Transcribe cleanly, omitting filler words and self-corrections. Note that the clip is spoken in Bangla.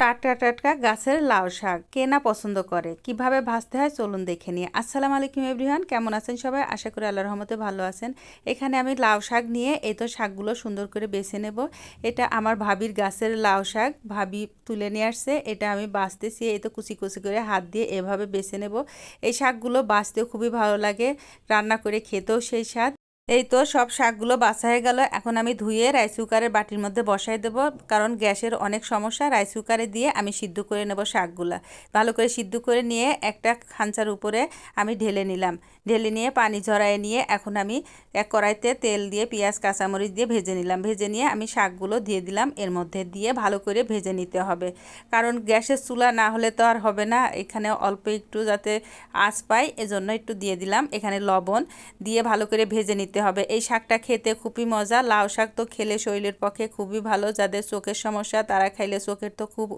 টাটকা টাটকা গাছের লাউ শাক কে না পছন্দ করে, কিভাবে ভাজতে হয় চলুন দেখে নিয়ে। আসসালামু আলাইকুম এভরিওয়ান, কেমন আছেন সবাই? আশা করি আল্লাহর রহমতে ভালো আছেন। এখানে আমি লাউ শাক নিয়ে এই তো শাকগুলো সুন্দর করে বেছে নেব। এটা আমার ভাবির গাছের লাউ শাক, ভাবি তুলে নিয়ে আসছে। এটা আমি বাছতেছি, এই তো কুচি কুচি করে হাত দিয়ে এভাবে বেছে নেব। এই শাকগুলো বাছতেও খুবই ভালো লাগে, রান্না করে খেতেও সেই স্বাদ। এই তো সব শাকগুলো বাছা হয়ে গেল। এখন আমি ধুয়ে রাইস কুকারের বাটির মধ্যে বসাই দেব, কারণ গ্যাসের অনেক সমস্যা। রাইস কুকারে দিয়ে আমি সিদ্ধ করে নেব শাকগুলা। ভালো করে সিদ্ধ করে নিয়ে একটা খাঁচার উপরে আমি ঢেলে নিলাম। ঢেলে নিয়ে পানি ঝরায় নিয়ে এখন আমি এক কড়াইতে তেল দিয়ে পেঁয়াজ কাঁচামরিচ দিয়ে ভেজে নিলাম। ভেজে নিয়ে আমি শাকগুলো দিয়ে দিলাম, এর মধ্যে দিয়ে ভালো করে ভেজে নিতে হবে, কারণ গ্যাসের চুলা না হলে তো আর হবে না। এখানে অল্প একটু যাতে আঁচ পাই এজন্য একটু দিয়ে দিলাম। এখানে লবণ দিয়ে ভালো করে ভেজে নিতে হবে। এই শাকটা খেতে খুবই মজা। লাউ শাক তো খেলে শরীরের পক্ষে খুবই ভালো। যাদের চোখের সমস্যা তারা খাইলে চোখের তো খুব